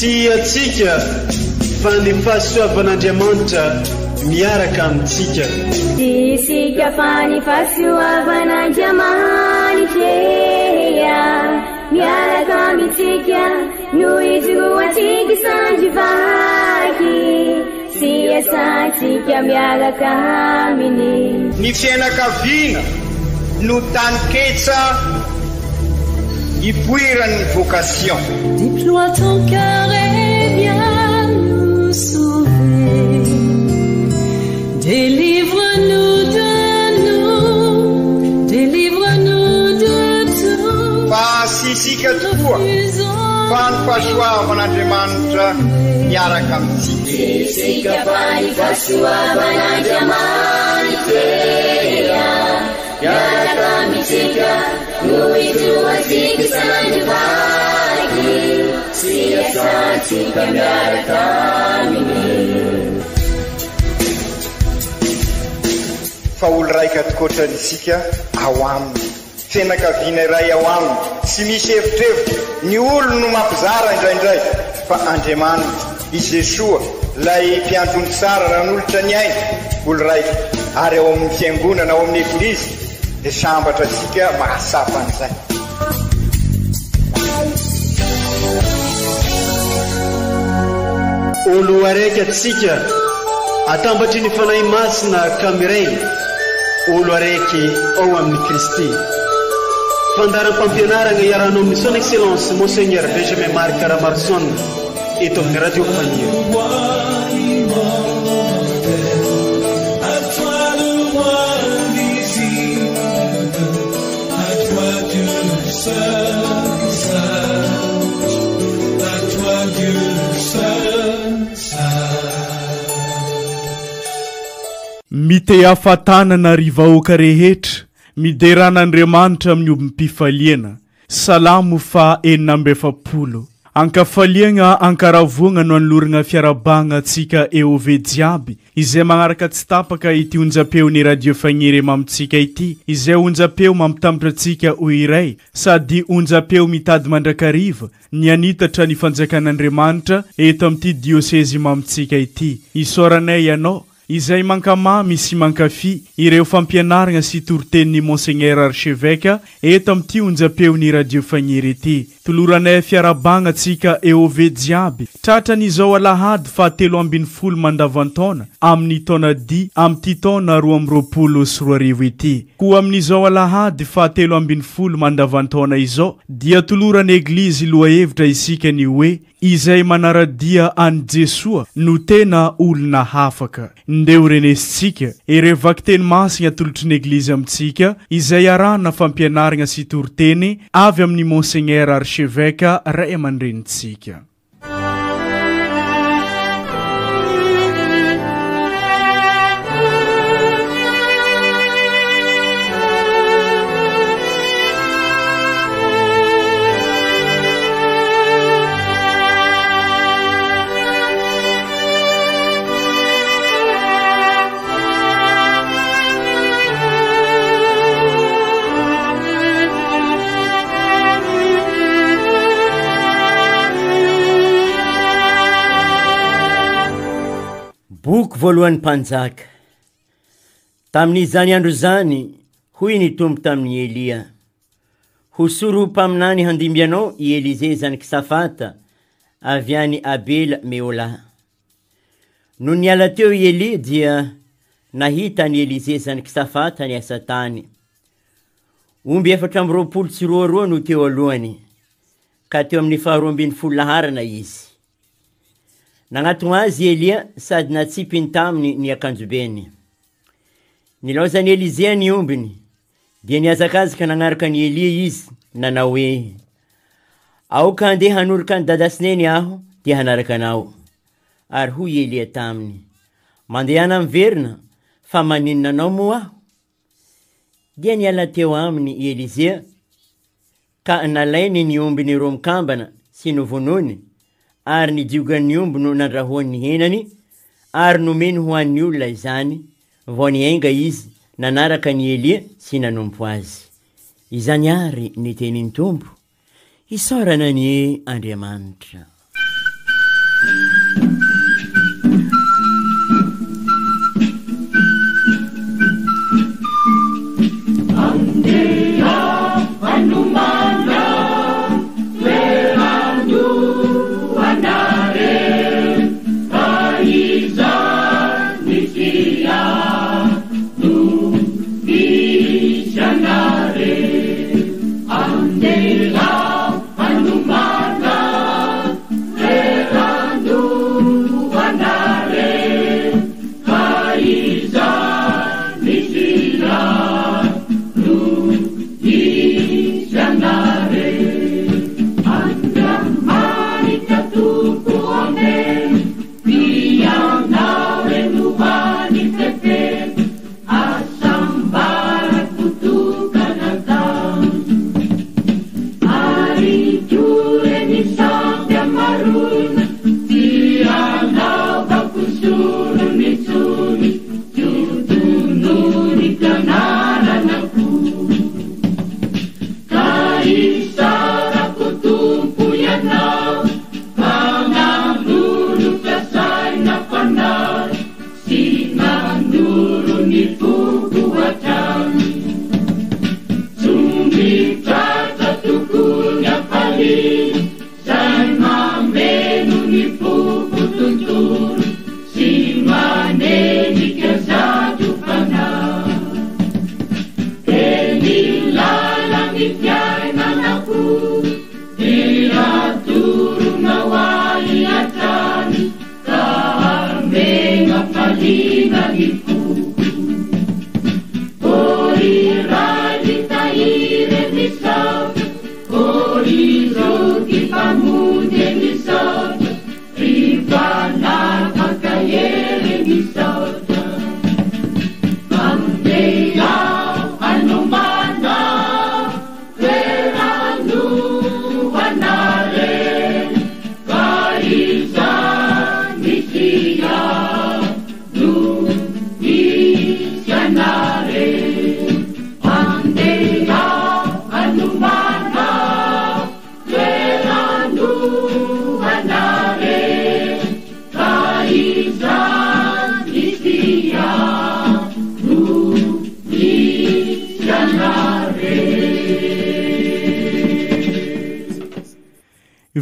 tsy atsika fa ny fahasoavan'Andriamanitra miaraka amintsika. Isika fa ny fahasoavan'Andriamanitra miaraka amintsika noho izoatsika sandrivaky sy asantsika miaraka aminy. Ny fianakaviana no taniketsa ipoiran'ny vocation. Déploie ton cœur et viens nous sauver. Délivre-nous de nous, délivre-nous de tout. Fa sisika tokoa fa ny fahasoavan'Andriamanitra miaraka amintsika. Sisika fa ny fahasoavan'Andriamanitra miaraka amintsika noho izoatsika sandrivaky sy asantsika miaraka aminy. Fa olo raika atokotran'isika ao aminy, fianakaviana iray ao aminy, tsy misy hevitrevitra. Ny olo no mampizara indraindray fa Andriamanitra i Jesoa lay mpiandrony tsara raha n'olotra ny aina olo raika. Ary ao amin'ny fiangonana ao amin'ny eglizy dia sambatra tsika mahasapa an'izay. Olo araiky atsika atambatry ny fanahy masina kamiray, olo araiky ao amin'ny Kristy. Fandaram-pampianarana iaranao amin'ny son excellence Monseigneur Benjamin Marc Caramarson eto amin'ny radio Fania. Mite afatanana ry vahoaka rehetra mideran'Andriamanitra amin'ny ombim-pifaliana. Salamo fa 470. Ankafaliana ankaravoana no anolorana fiarabagna atsika eove jiaby izay magnaraka tsy tapaka ity onjapeo-ny radio Fagniry mamitsika ity, izay onjapeo mampitambatra atsika ho iray sady onjapeo mitady mandrakariva ny anitatra ny fanjakan'Andriamanitra eto amin'ity diosezi mamitsika ity. Isoranay ianao izay mankamamy sy mankafi ireo fampianarana sy toritenin'ny Monseigneur Archevêque eto amin'ity onjapeo-ny radio Fagniry ity. Toloranay fiarabagna atsika eove jiaby tratran'izao alahady fa 3 mandavantaona amin'ny taona di amin'ity taona 2024 ity. Koa amin'izao alahady fa 3 mandavantaona izao dia toloran'ny eglizy loahevitra isika ny hoe izay manaradia any Jesoa no tena olona hafaka. Ndeo renesitsika erevaky teny masina tolotry ny eglizy amintsika izay arahana fampianarana sy toriteny avy amin'ny Monseigneur Archevêque ray aman-drenitsika. Boky voalohan'ny mpanjaka. Tamin'izany andro zany, hoy ny tombo tamin'ny Elia. Ho soroham-paminany handimby anao i Elize zaniky Safata, avy any Abela Meola. No niala teo i Elia dia nahita ny Elize zaniky Safata ny asa tany. Omby 420 no teo alohany, ka teo amin'ny 12 laharana izy. Nangatona azy Elia sady natsipiny taminy ny akanjobeny. Nilaozany Elize ny ombiny, dia niazakazaka nanaraka ny Elia izy, nanao hoe, aoka handeha hanoraka ny dadasineny aho, dia hanaraka anao. Ary hoy Elia taminy, mandehana miverina, fa maninona anao mo aho? Dia niala teo aminy Elize, ka nalainy ny ombiny ro mikambana sy novonony, ary nidiogan'ny omby no nandrahoan'ny henany, ary nomeny ho an'ny olona izany, vao niainga izy, nanaraka ny Elia sy nanompo azy. Izany ary ny tenin'ny tombo, isaorana ny Andriamanitra.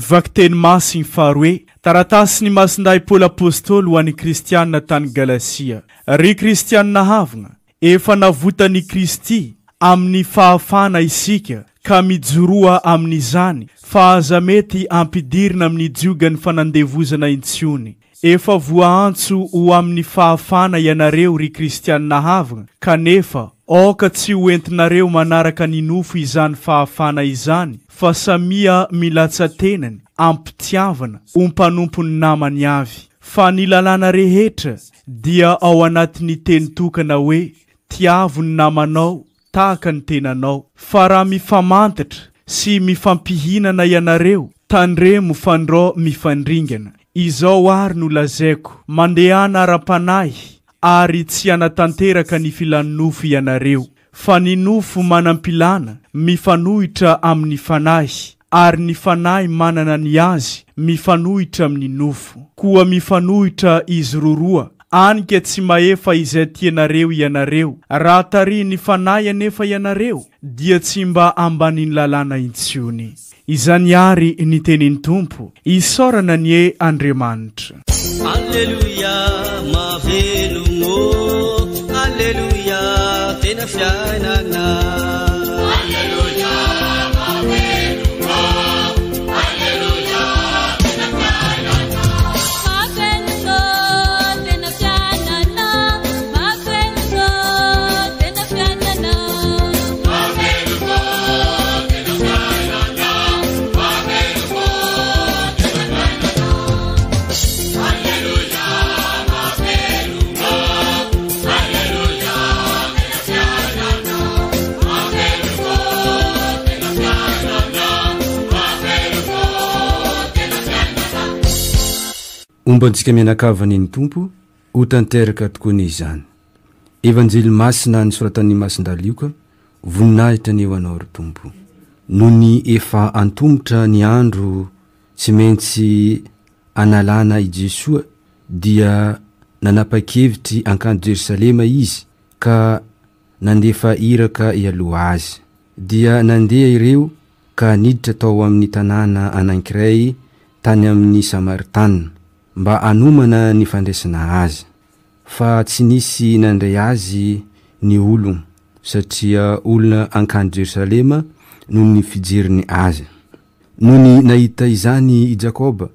Vaky teny masiny faharoe taratasiny masinday Paoly apôstôly ho an'ny kristianina tany Galasia. Ry kristianina havagna, efa navotany Kristy amin'ny fahafana isika ka mijoroa amin'izany fa aza mety ampidirina amin'ny diogany fanandevozana intsony. Efa voaantso ho amin'ny fahafana ianareo ry kristianina havagna, kanefa oka tsy hoentinareo manaraka ny nofo izany fahafana izany, fa samia milatsa-tenany ampitiavana ompanompony namany avy. Fa ny lalàna rehetra dia ao anatin'ny teny tokana hoe tiavo ny namanao tahaka ny tenanao. Fa raha mifamantatra sy mifampihinana ianareo, tandremo fandro mifandringana. Izao ary no lazaiko, mandehana ara-panahy ary tsy anatanteraka ny filanofo ianareo, fa ny nofo manampilana mifanohitra amin'ny fanahy, ary ny fanahy manana ny azy mifanohitra amin'ny nofo. Koa mifanohitra izy roroa, anike tsy maefa izay tianareo ianareo. Raha tari ny fanahy anefa ianareo, dia tsy mba ambanin'ny lalàna intsony. Izany ary ny tenin'ny Tompo, isaorana ny e Andriamanitra. Alleluia, mavelomo. Alleluia, tena fiainana. Alleluia, mavelomo. Alleluia, tena fiainana. Mavelomo, tena fiainana. Mavelomo, tena fiainana. Mavelomo, tena fiainana. Mavelomo, tena fiainana. Alleluia, mavelomo. Alleluia, tena fiainana. Mavelomo, tena fiainana. Mavelomo, tena fiainana. Ombantsika mianakavany ny Tompo ho tanteraka tokoa ny izany. Evanjely masina nisoratan'ny Masindalioka, voninahitra ny eo anao ry Tompo. Noho ny efa antomotra ny andro, tsy maintsy analana i Jesoa dia nanapa-kevitry ankany Jerosalema izy ka nandefa iraka ialoha azy. Dia nandeha ireo ka niditra tao amin'ny tanàna anankiray tany amin'ny Samaritana mba anomana ny fandraisana azy. Fa tsy nisy nandray azy ny olona satria olona ankany Jerosalema no ny fijeriny azy. No ny nahita izany i Jakoba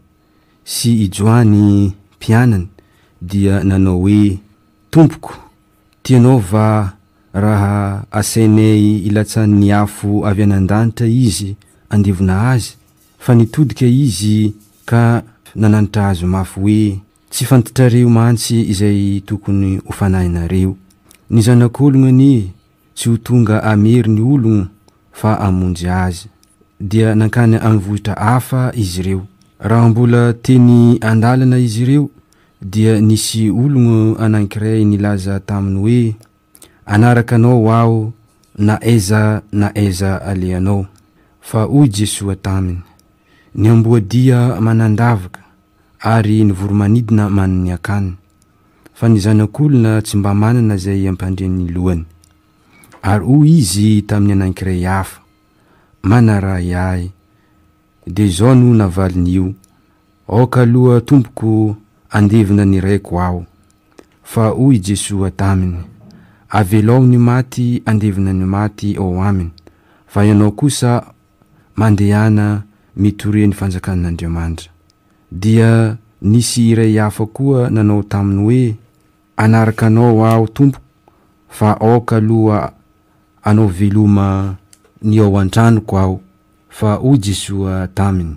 sy i Joany mpianany dia nanao hoe, Tompoko, tianao va raha asainay ilatsan'ny afo avy anan-danitra izy andevona azy? Fa nitodika izy ka nananitra azy mafy hoe, tsy fantatrareo mantsy izay tokony hofanahinareo. Ny zanak'olona tsy ho tonga amery ny olona fa amonjy azy. Dia nankany amin'ny vohitra hafa izy ireo. Raha mbola teny andalana izy ireo dia nisy olona anankiray nilaza taminy hoe, anaraka anao aho na aiza aleanao. Fa hoy Jesoa taminy, ny amboadia manandavaka ary ny voromanidina maniny akany, fa ny zanak'olona tsy mba manana zay ampandreny lohany. Ary hoy izy tamin'ny anankiray hafa, manaray ahy, de zao no navaliny aoka aloha Tompoko, andevina ny raiko aho. Fa hoy Jesoa taminy, avelao ny maty andevina ny maty ao aminy, fa ianao kosa mandehana mitory ny fanjakan'Andriamanitra. Dia nisy iray hafa koa nanao taminy hoe, anaraka anao aho Tompoko, fa aoka aloha anao veloma ny ao an-tranoko aho. Fa hoy Jesoa taminy,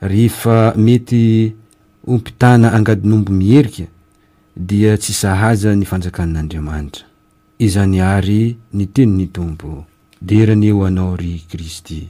rehefa mety ompitana angadinombo mierika dia tsy sahaza ny fanjakan'Andriamanitra. Izany ary ny tenin'ny Tompo, derany eo anao ry Kristy.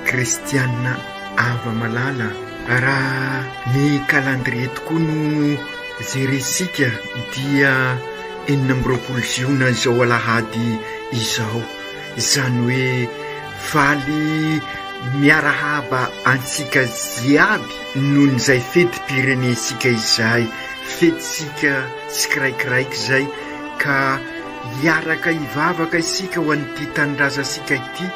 Kristianina ava malala, raha ny calendrier tokoa no jeresika dia 24 jiona izao alahady izao. Izany hoe faly miarahaba antsika jiaby noho izay fety pirenesika izay, fetisika tsikiraikiraiky zay, ka hiaraka hivavaka isika ho an'ity tanindrazasika ity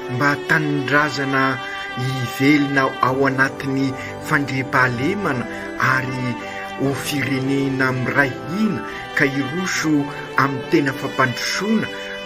mba tanindrazana hivelona ao anatiny fandriam-pahalemana ary ho firenena miray hina ka hiroso amin'ny tena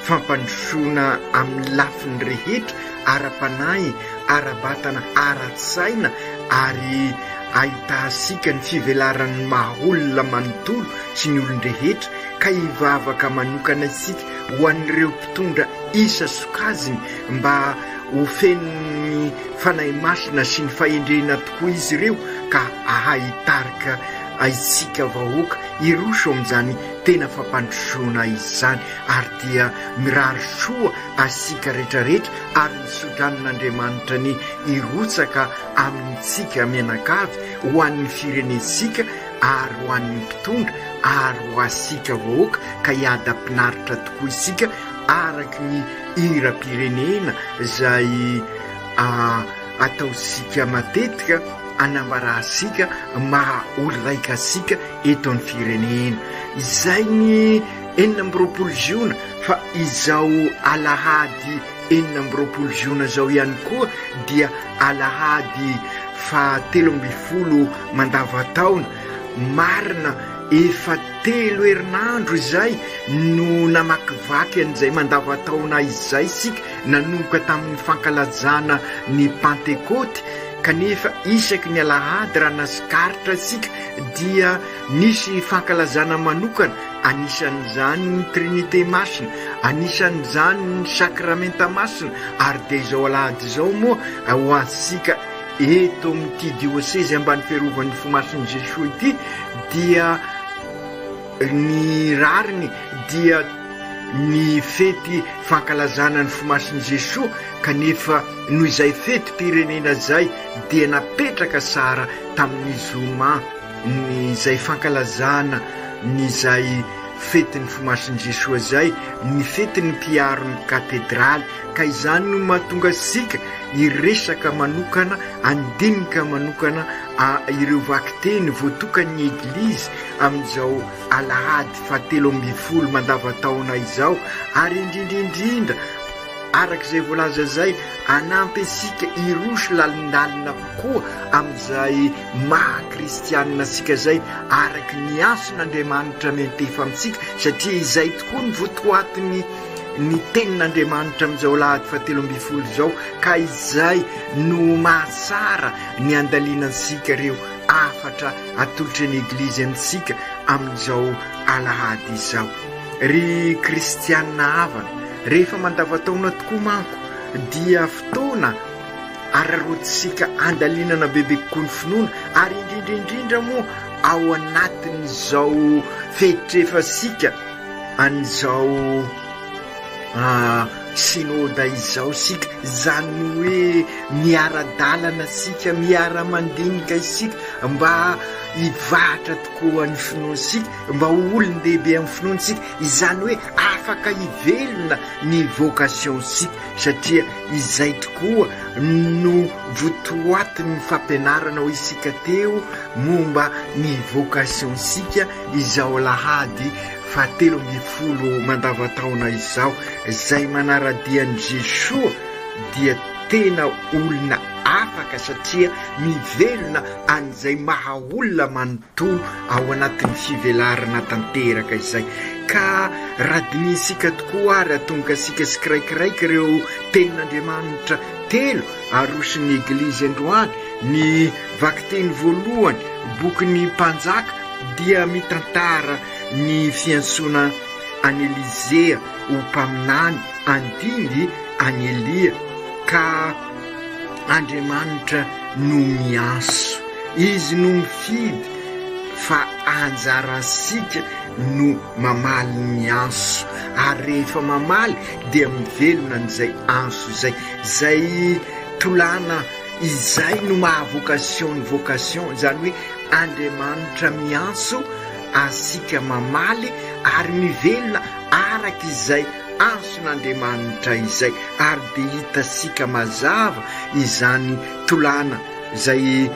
fampandrosoana amin'ny lafiny rehetra ara-panahy, ara-batana, ara-tsaina ary ahitasika ny fivelaran'ny mahaolona manontolo sy ny olon-drehetra ka hivavaka manokana isika ho an'ireo mpitondra isa sokaziny mba ho fenony fanahy masina sy ny fahendrena tokoa izy ireo ka ahahitarika isika vahoaka hiroso amin'izany tena fampandrosoana izany ary dia mirary soa asika rehetrarehetra ary nisodranon'Andriamanitra ny hirotsaka amintsika mianakavy ho an'ny firenesika ary ho an'ny mpitondra ary ho asika vahoaka ka hiada-pinaritra tokoa isika araky ny hira-pirenena zay ataosika matetika anambarasika maha olo raika asika eto amin'ny firenena. Izay ny 24 jiona, fa izao alahady 24 jiona zao ihany koa dia alahady fa 13 mandavataona. Marina efa 3 herinandro izay no namakivaky an'izay mandavataona izay sika nanomboka tamin'ny fankalazana ny Pentekoty, kanefa isaky ny alahady raha nasikaritra sika dia nisy fankalazana manokana anisan'izany ny Trinité Masina anisan'izany ny sakramenta masina ary de zao alahady zao moa ho azysika eto amin'ity diocese ambany fiarovan'ny fomasin'i Jesosy ity dia ny rariny dia ny fety fankalazana ny fomasin'i Jesosy kanefa noho izay fety pirenena zay dia napetraka sara tamin'ny zoma ny zay fankalazana ny zay fety ny fomasin'i Jesosy zay ny fety ny mpiaro ny katedraly ka izany no mahatonga sika iresaka manokana andinika manokana ireo vakiteny voatokany eglizy amin'izao alahady 17 mandavataona izao ary indrindrindrindra arak'izay voalaza zay anampy asika irosy lalindalina koa amin'izay maha kristianina sika zay araky ny ason'Andriamanitra mentefa amintsika satria izay tokoa ny votoatiny ny tenin'Andriamanitra amin'izao alahady 17 zao ka izay no mahasara ny andalianansika reo afatra atolotra ny eglizy amintsika amin'izao alahady izao ry kristianina havana rehefa mandavataona tokoa manko dia fotoana ararotsika andalinana bebe kokoa ny finoana ary indrindrindrindra moa ao anatin'izao fetrefasika an'izao sinoda izao sika zany hoe miara-dalana sika miara-mandinika isika mba hivahatra tokoa ny finoansika mba olon-dehibe amin'ny finoansika izany hoe afaka hivelona ny vocation sika satria izay tokoa no votoatiny ny fampianarana ho isika teo momba ny vocation sika izao lahady 17 mandavataona izao zay manaradian'i Jesosy dia tena olona afaka satria mivelona an'izay maha olona manontolo ao anatin'ny fivelarana tanteraka izay ka radinisika tokoa ary atonga sika sikiraikiraiky ireo tenin'Andriamanitra telo arosiny eglizy androany ny vakiteny voalohany bokyny mpanjaka dia mitantara ny fiantsona any Elizea ho mpaminany andingy any Elia ka Andriamanitra no mianso izy no mifidy fa anjarasika no mamaly mianso ary rehefa mamaly dia mivelona n'izay anso zay tolana izay no maha vocation zany hoe Andriamanitra mianso asika mamaly ary mivelona araka izay anson'Andriamanitra izay ary de hitasika mazava izany tolana zay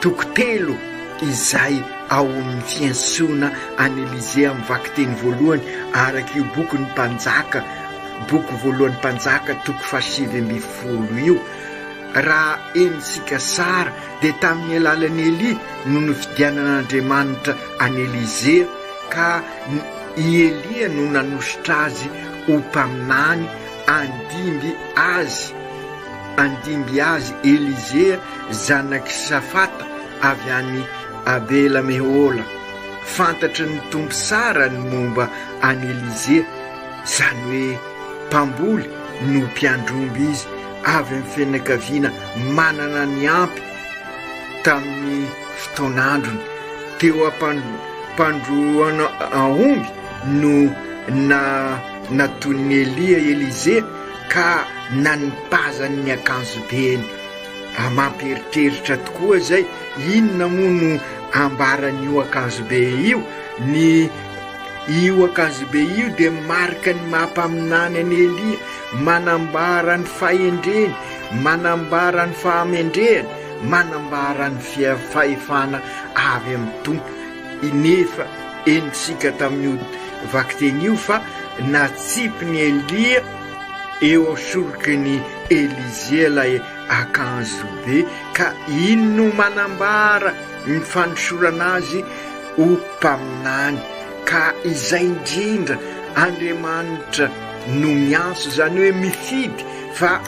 tokotelo izay ao amin'ny fiantsona any Elizea amin'ny vakiteny voalohany araka io bokyny mpanjaka boky voalohany mpanjaka toko 7 io raha enisika sara de tamin'ny alalan'ny Eli no nofidianan'Andriamanitra any Elizea ka i Elia no nanositra azy ho mpaminany andimby azy Elizea zanaky Safata avy any Abela Mehola fantatry ny tombo sara ny momba any Elizea zany hoe mpamboly no mpiandromby izy avy amin'ny fianakaviana manana ny ampy tamin'ny fotoanandrony teo ampandroana aomby no natony Elia Elizea ka nanipazany akanjobeny mampieritreritra tokoa zay inona moa no ambaran'io akanjobe io io akanjobe io de marika ny mampaminany any Elia manambara ny fahendreny manambara ny fahamendrehany manambara ny fahefana avy amin'ny tompo nefa enisika tamin'io vakiteny io fa natsipiny Elia eo sorokiny Elizea lay akanjobe ka ino no manambara ny fanosorana azy ho mpaminany ka izay indrindra Andriamanitra no mianso zany hoe mifidy fa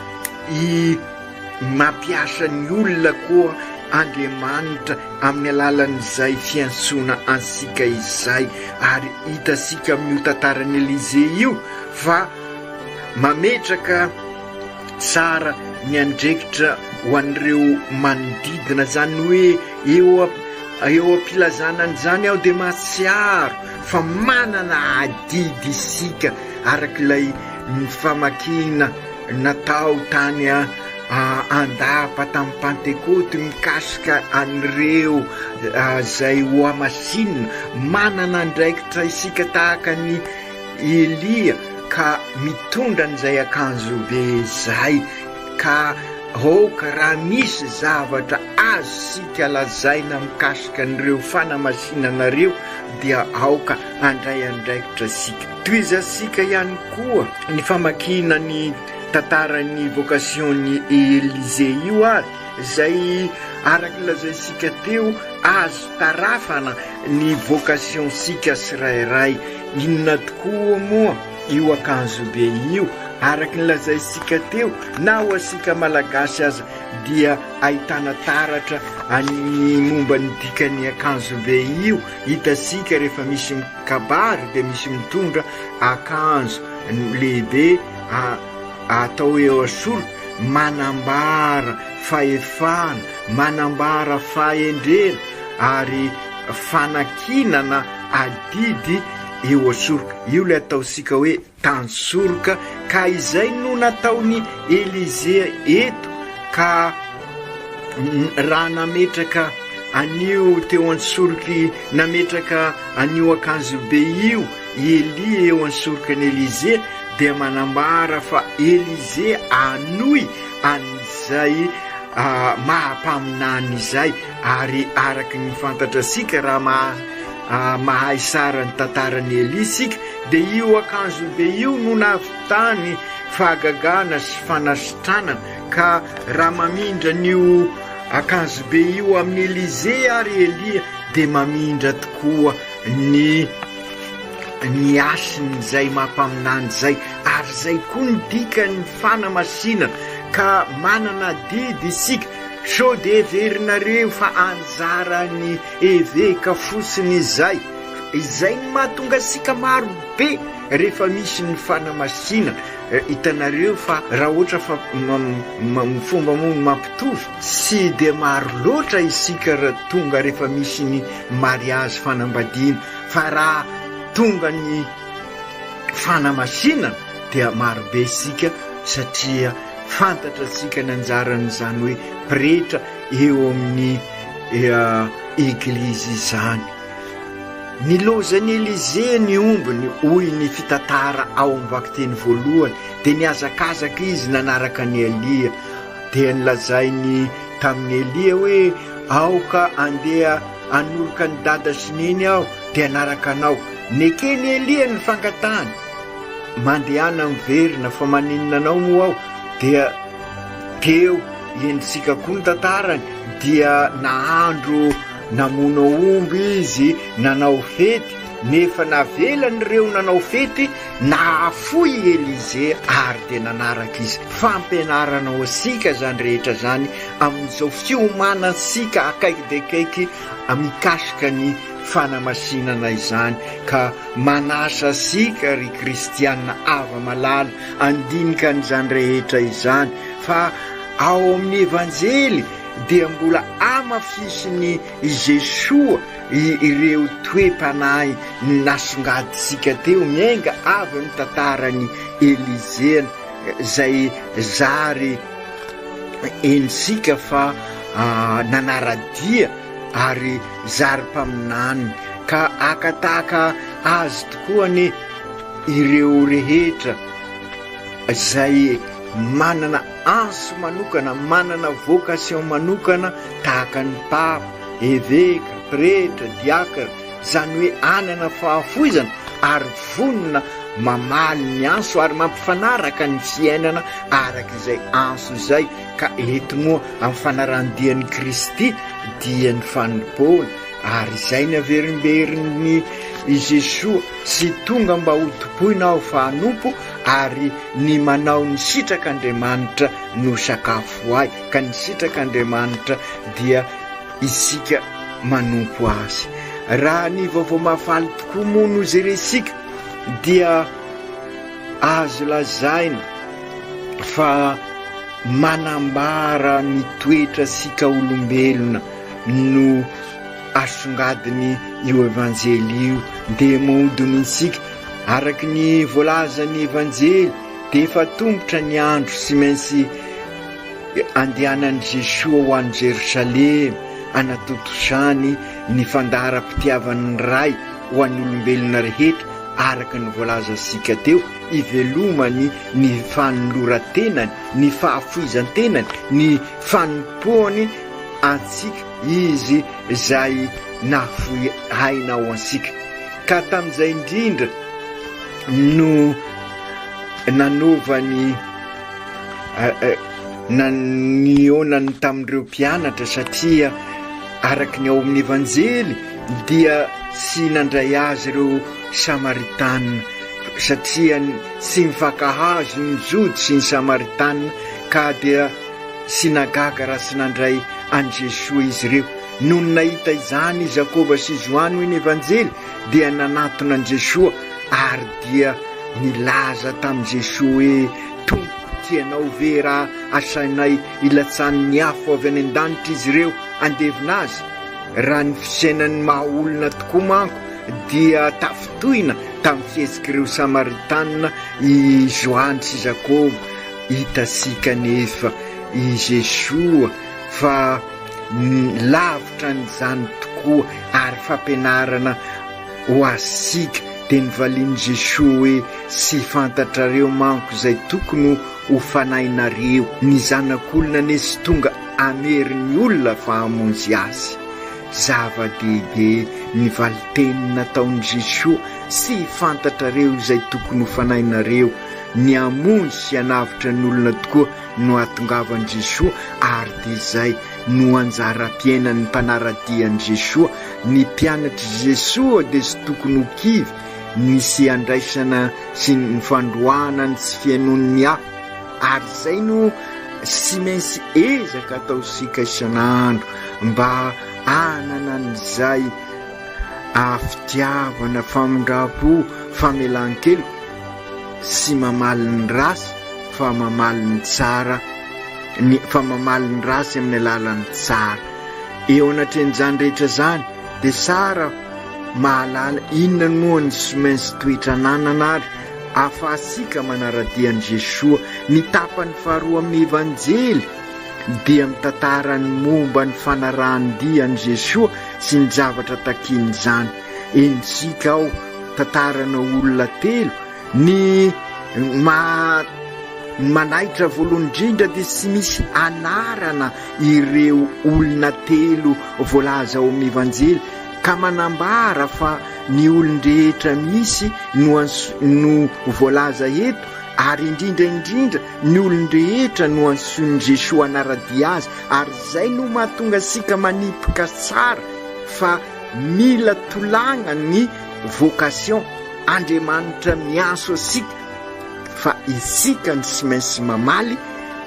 mampiasa ny olona koa Andriamanitra amin'ny alalan'izay fiantsona ansika izay, ary hitasika amin'io tantarany Elize io fa mametraka tsara ny andraikitra ho an'ireo manodidina, zany hoe eo ampilazanan'izany aho dia mahatsiaro fa manana adidy isika arak'ilay ny famakina natao tany andapa tamin'ny Pentekoty mikasika an'ireo zay ho amasinina. Manana andraikitra isika tahaka ny Elia ka mitondra an'izay akanjo be zay, ka ka raha misy zavatra azo sika lazaina mikasika an'ireo fanamasinanareo dia aoka andray andraikitra sika. Toizasika ihany koa ny famakina ny tantarany vocation-ny Elize io ary zay arak'ilazantsika teo azo tarafana ny vocation sika sirairay. Inona tokoa moa io akanjo be io? Arak'ilazantsika teo na ho asika malagasy aza dia ahitana taratra any momba ny dikany akanjo be io. Hitasika rehefa misy mikabary dia misy mitondra akanjo lehibe atao eo asolo, manambara fahefana, manambara fahendrena ary fanakinana adidy eo asoroka. Io le ataosika hoe tansoroka, ka izay no nataony Elize eto, ka raha nametraka anio teo ansoroky, nametraka anio akanjo be io Eli eo ansorokany Elize, dia manambara fa Elize anoy an'izay mahampaminany izay. Ary araky ny fantatra sika raha mahay sara ny tantarany Eli sika, dia io akanjo be io no navitany fahagagana sy fanasitranana. Ka raha mamindra nio akanjo be io amin'ny Elize ary Elia dia mamindra tokoa ny asiny zay mampaminany zay, ary zay koa ny dikany fanamasinana. Ka manana didy isika, so de everinareo fa anjarany eveka fosiny izay ny mahatonga sika maro be rehefa misy ny fanamasinana. Hitanareo fa raha ohatra fa fomba mono mampitovy, sy de maro loatra isika raha tonga rehefa misy ny mariage fanambadiana, fa raha tonga ny fanamasinana dia maro be isika, satria fantatra sika ny anjaran'izany hoe pretra eo amin'ny eglizy izany. Nilozany Elize ny ombony hoy ny fitantara ao amin'ny vakiteny voalohany, dia niazakazaka izy nanaraka ny Elia, dia nilazainy tamin'ny Elia hoe aoka andeha anoroka ny dada sy neny aho dia anaraka anao. Nekeny Elia ny fangatany, mandehana miverina fa maninona anao moa aho, dia teo endritsika koa ny tantarany, dia nahandro namono omby izy, nanao fety, nefa navelan'ireo nanao fety nahafoy Elize ary dia nanaraka izy. Fampianarana ho asika zany rehetra zany amin'izao fiomanasika akaiky dia akaiky mikasika ny fanamasinana izany, ka manasa sika ry kristianina ava malala andinika n'izany rehetra izany. Fa ao amin'ny evanjely dia mbola amafisiny Jesoa ireo toe-panahy nasongadisika teo miainga avy amin'ny tantarany Elize zay zary ensika fa nanaradia ary zary mpaminany. Ka akataka azy tokoa ny ireo rehetra zay manana anso manokana, manana vocation manokana, tahaka ny papa, eveka, pretra, diakara, zany hoe anana fahafoizana ary vonona mamaly ny anso ary mampifanaraka ny fiainana arak'izay anso izay. Ka eto moa amin'ny fanarandian'i Kristy dia ny fanompoana, ary izay ny averimberin'ny Jesoa sy tonga mba ho topoina aho fa hanompo, ary ny manao ny sitrak'Andriamanitra no sakafo ahy. Ka ny sitrak'Andriamanitra dia isika manompo azy. Raha ny vaovao mahafaly tokoa moa no zeresika dia azo lazaina fa manambara ny toetra sika olombelona no asongadiny io evanjely io dia maodiny isika araky ny voalazany evanjely dia efa tongotra ny andro sy maintsy andehanan'i Jesosy ho any Jerosalema anatotosany ny fandaharam-pitiavany ray ho an'ny olombelona rehetra araky ny voalaza sika teo, ivelomany ny fanoloran-tenany, ny fahafoizan-tenany, ny fanompoany antsika izy zay nafoy haina ao ansika. Ka tamin'izay indrindra no nanovany nionany tamin'ireo mpianatra satria araky ny ao amin'ny evanjely dia sy nandray azy ireo Samaritana satria sy mifankahazo ny jody sy ny Samaritana ka dia sy nagaga raha sy nandray an Jesosy izy ireo. Noho nahita izany Jakoba sy Joany ho ny evanjely dia nanatona an Jesosy ary dia nilaza tamin'i Jesosy hoe tompo tianao ve raha asainay ilatsany ny afo avy any an-danitra izy ireo andevina azy. Raha ny fisainany mahaolona tokoa manko dia tafitohina tamin'ny fihetsik'ireo Samaritana i Joany sy Jakoba. Hitasika nefa i Jesosy fa lavitra nyzany tokoa ary fampianarana ho asika dia nivaliany Jesosy hoe sy fantatrareo manko izay tokony ho fanainareo. Ny zanak'olona nesy tonga ameriny olona fa hamonjy azy. Zava-dehibe ny valiteny nataon'i Jesosy sy fantatrareo izay tokony ho fanainareo. Ny amonjy sy hanavitra ny olona tokoa no atongavan'i Jesosy ary dia izay no anjara-piainan'ny mpanaradian'i Jesosy. Ny mpianatry Jesosy dia sy tokony ho kivy nisy andraisana sy ny fandroanany sy fiainon'ny hafa ary izay no sy maintsy ezaka ataosika isan'andro mba anana n'izay fitiavana, famindram-po, famelan-kelo sy mamaly ny rasy fa mamaly ny tsara, fa mamaly ny rasy amin'ny alalan'ny tsara. Eo anatren'izany rehetra zany dia tsara mahalala inona moa ny sy maintsy toetra nanana ary ahafahasika manaradian'i Jesosy. Ny tapany faharoa amin'ny evanjely dia mitantara ny momba ny fanarahan-dian'i Jesosy sy ny zavatra takin'izany. Ensika ao tantarana olona telo ny manaitra voalohany indrindra dia sy misy anarana ireo olona telo voalaza ao amin'ny evanjely ka manambara fa ny olon-drehetra misy no voalaza eto ary indrindra ny olon-drehetra no antsoin'i Jesosy anaradia azy ary izay no mahatonga sika manipoka tsara fa mila tolagna ny vocation. Andriamanitra mianso asika fa isika ny sy maintsy mamaly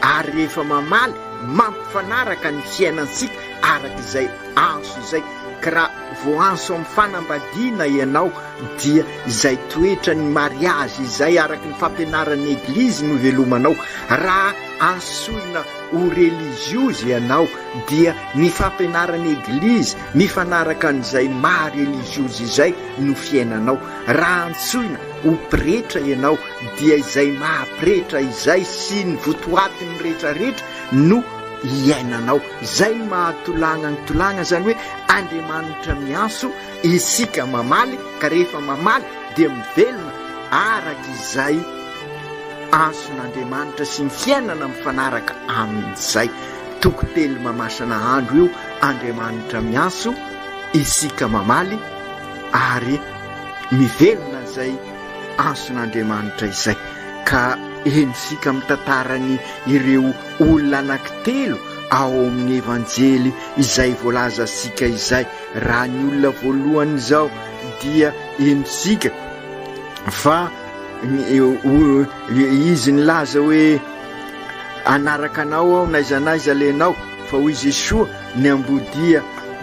ary rehefa mamaly mampifanaraka ny fiainansika araka izay anso izay. Raha voanso amin'ny fanambadiana ianao dia izay toetra ny mariazy izay araky ny fampianaran'ny eglizy no velomanao. Raha ansoina ho religiozy ianao dia ny fampianaran'ny eglizy mifanaraka an'izay maha-religiozy izay no fiainanao. Raha ansoina ho pretra ianao dia izay maha-pretra izay sy ny votoatiny rehetrarehetra no iainanao. Zay mahatolagna ny tolagna zany hoe Andriamanitra mianso isika mamaly ka rehefa mamaly dia mivelona araka izay anson'Andriamanitra sy ny fiainana mifanaraka amin'izay. Tokotelo mamasana andro io Andriamanitra mianso isika mamaly ary mivelona izay anson'Andriamanitra izay. Ka ensika mitantarany ireo olona anankitelo ao amin'ny evanjely izay voalaza sika izay. Raha ny olona voalohany izao dia ensika fa izy nilaza hoe anaraka anao aho naizanaiza lenao fa hoy Jesosy ny ambodia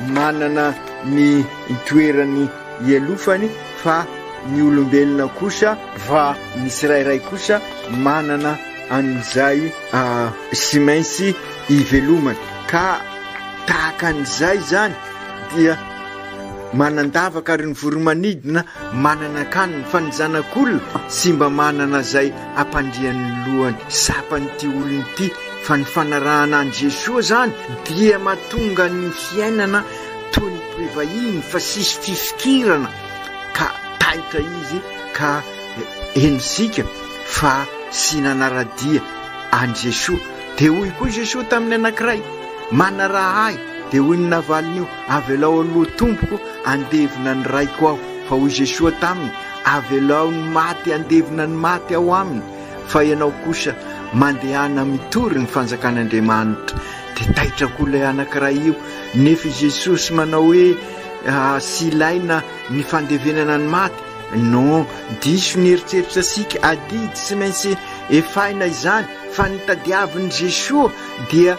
manana ny toerany ialofany, fa ny olombelona kosa va misy rairay kosa manana an'izay sy mainsy ivelomany. Ka tahaka an'izay zany dia manandavaka ary ny voromanidina manana kaniny, fa ny zanak'olona sy mba manana zay ampandrian'ny lohany. Sapan'ity olony ity fa ny fanarahana an' Jesosy zany dia mahatonga ny fiainana toy ny toevahiny fa sisy fifikirana, ka taitra izy ka enosika fa sy nanaradia an' Jesosy. De hoy koa Jesosy tamin'ny anankiray, manaraha ahy de hoy ny navaliny io, avelao aloha tompoko andevina ny raiko aho. Fa hoy Jesosy taminy, avelao ny maty andevina ny maty ao aminy, fa ianao kosa mandehana mitory ny fanjakan'Andriamanitra. De taitra koa ilay anankiray io. Nefa Jesosy manao hoe sy ilaina ny fandevenana ny maty. Non, diso ny eritreritra sika, adidy sy maintsy efaina izany, fa ny tadiavin'i Jesosy dia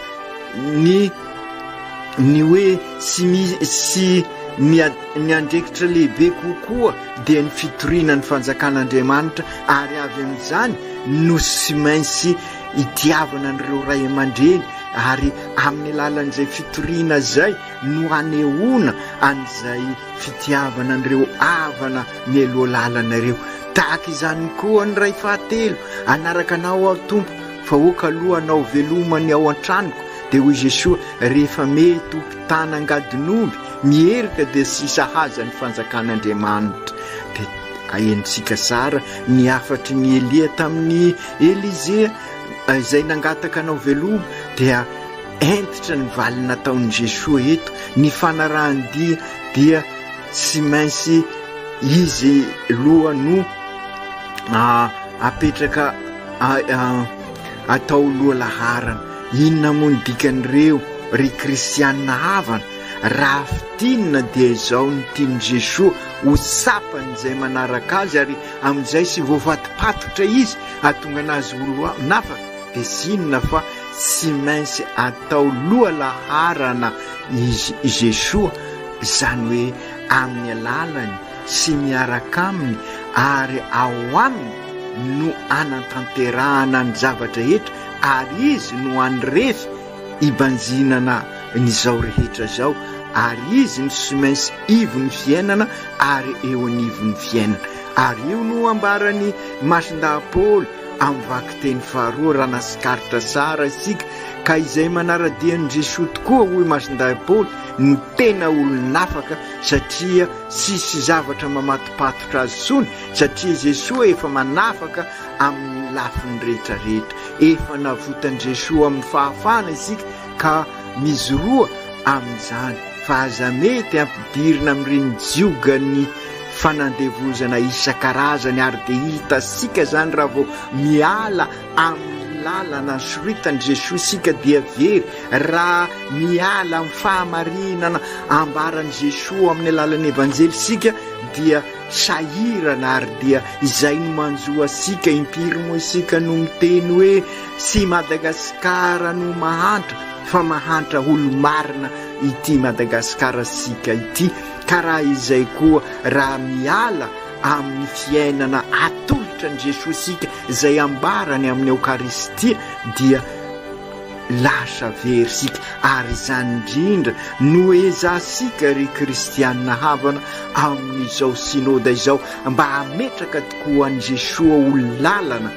ny hoe sy ny andrekitra lehibe kokoa dia ny fitoriana ny fanjakan'Andriamanitra, ary avy amin'izany no sy mainsy itiavana an'ireo ray aman-dreny, ary amin'ny alalan'izay fitoriana zay no anehoana an'izay fitiavana an'ireo havana mialoha lalanareo. Tahaka izany koa ny ray fahatelo, anaraka anao ao tompo fa oka aloha anao velomany ao an-tranoko. De hoy Jesosy, rehefa mety ompitana angadin'omby mierika de sy sahaza ny fanjakan'Andriamanitra. De ahentsika sara ny afatry ny Elia tamin'ny Elizea izay nangataka anao veloma, dia entitra ny valy nataon'i Jesosy eto. Ny fanarahan-dia dia sy mainsy izy loha no apetraka atao loha laharana. Inona moa ny dikan'ireo ry kristianina havana? Raha fitinina dia izao ny tiany Jesosy ho sapany izay manaraka azy, ary amin'izay sy voafatipatotra izy atonga anazy olo nafaka, dia sy inona fa sy mainsy atao loha laharana izy Jesosy, izany hoe amin'ny alalany sy miaraka aminy, ary ao aminy no anatanterahana ny zavatra rehetra, ary izy no anrefy ibanjinana nyzao rehetra zao, ary izy no sy mainsy ivo ny fiainana ary eo anivo ny fiainana. Ary io no ambarany masindaha-Paoly amin'ny vaky teny faharoa, raha nasikaritra sara isika. Ka izay manaradian'i Jesosy tokoa hoy masindaha-Paoly no tena olonafaka, satria sisy zavatra mamatipatotra azy sony, satria Jesosy efa manafaka amin'ny lafiny rehetrarehetra. Efa navotany Jesosy amin'ny fahafana isika, ka mizoroa amin'izany. Fa aza mety ampidirina amin'ireny jiogany fanandevozana isan-karazany, ary de hita sika zany raha vao miala amin'ny lalana soritany Jesosy sika dia very. Raha miala amin'ny fahamarinana ambarany Jesosy amin'ny alalan'ny evanjely sika dia sahirana, ary dia izay no manjoa sika. Impiry moa isika no miteny hoe sy Madagasikara no mahantra, fa mahantra olo marina ity Madagasikara sika ity. Ka raha izay koa raha miala amin'ny fiainana atolotra ny Jesosy sika izay ambarany amin'ny Eukaristia, dia lasa very sika. Ary izany indrindra no ezasika ry kristianina havana amin'izao sinôda izao, mba hametraka tokoa an'i Jesosy ho lalana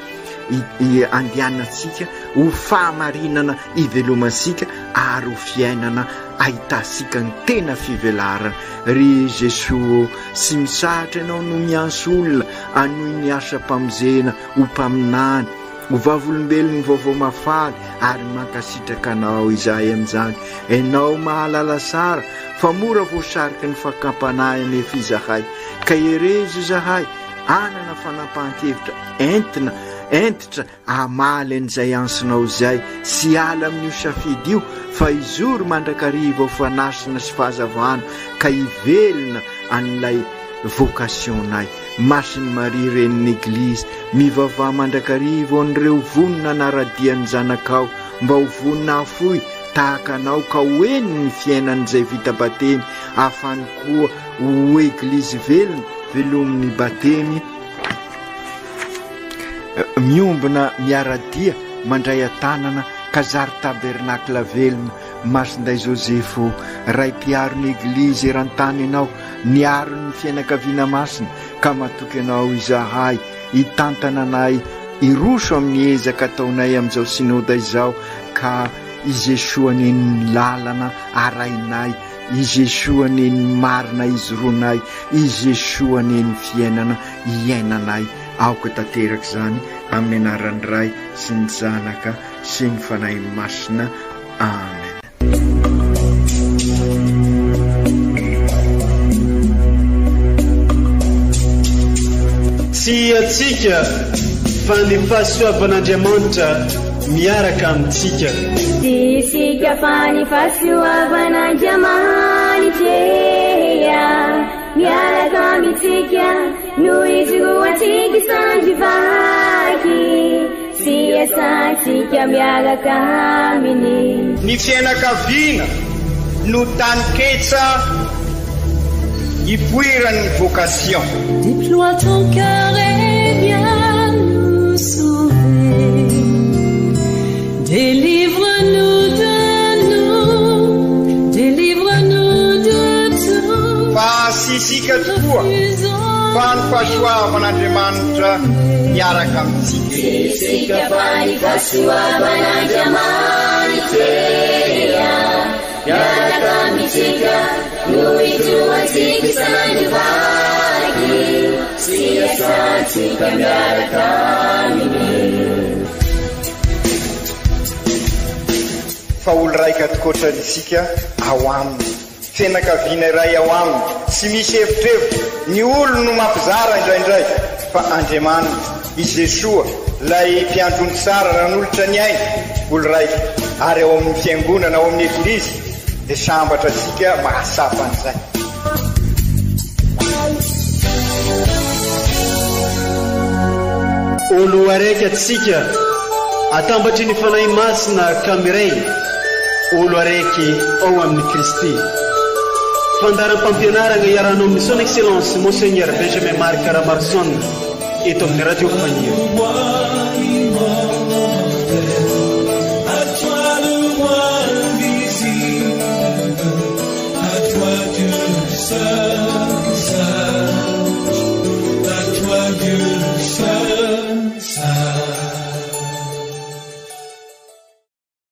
andehanantsika, ho fahamarinana ivelomansika, ary ho fiainana ahitasika ny tena fivelarana. Ry Jesosy sy misahatra ianao no mianso olona anohy ny asa-pamozena ho mpaminany, ho vavolombelony vaovao mafaly, ary mankasitraka anao izay amin'izany. Ianao mahalala sara, fa mora voasariky ny fakampanahy anefa izahay, ka erezy izahay anana fanampahan-kevitra entitra amaly an'izay ansonao izay, sy ala amin'io safidy io, fa izory mandrakariva ho fanasina sy fahazavana, ka ivelona an'ilay vocationay. Masiny Maria renin'ny Eglizy, mivavah mandrakariva an'ireo vonona naradian'ny zanakao, mba ho vonina afoy tahaka anao ka hoeny ny fiainan'izay vita batemy ahafany koa ho eglizy velona velomin'ny batemy miombona miaradia mandray atanana kazary tabernakla velona masinday Josefo ray mpiaron'ny eglizy eran-tany ianao niaron'ny fianakaviana masina ka matoky anao izahay hitantana anay iroso amin'ny ezaka ataonay amin'izao sinoda izao ka i Jesoa neny lalana arainay i Jesoa neny marina izoronay i Jesoa neny fiainana iainanay aoka tanteraka izany amin'ny anaran'ny Ray sy ny Zanaka sy ny Fanahy Masina. Amen. Tsy atsika fa ny fahasoavan'Andriamanitra miaraka amintsika. Tsy isika fa ny fahasoavan'Andriamanitra miaraka amintsika noho izy roantsika sandrivaky sy asantsika miaraka aminy. Ny fianakaviana no taniketsa ipoiran'ny vocation. Déploie ton cœur et viens nous sauver. Délivre-nous de nous, délivre-nous de tout. Fa sisika tokoa fa ny fahasoavan'Andriamanitra miaraka amintsika. Sisika fa ny fahasoavan'Andriamanitra miaraka amintsika noho izy roantsika sandrivaky sy asantsika miaraka aminy. Fa olo raika atokotrantsika ao aminy fianakaviana iray ao aminy tsy misy hevitrevitra ny olo no mampizara indraindray fa Andriamanitra i Jesoa lay mpiandrony tsara ranolotra ny aina olo raika ary ao amin'ny fiangonana ao amin'ny eglizy dia sambatra atsika mahasapa an'izay. Olo araiky atsika atambatry ny fanahy masina kamiray olo araiky ao amin'ny Kristy. Fandaram-pampianarana iarana amin'ny son excellence Monseigneur Benjamin Marc Caramarson eto amin'ny radio Fania. À toi le roi invisible, à toi Dieu seul.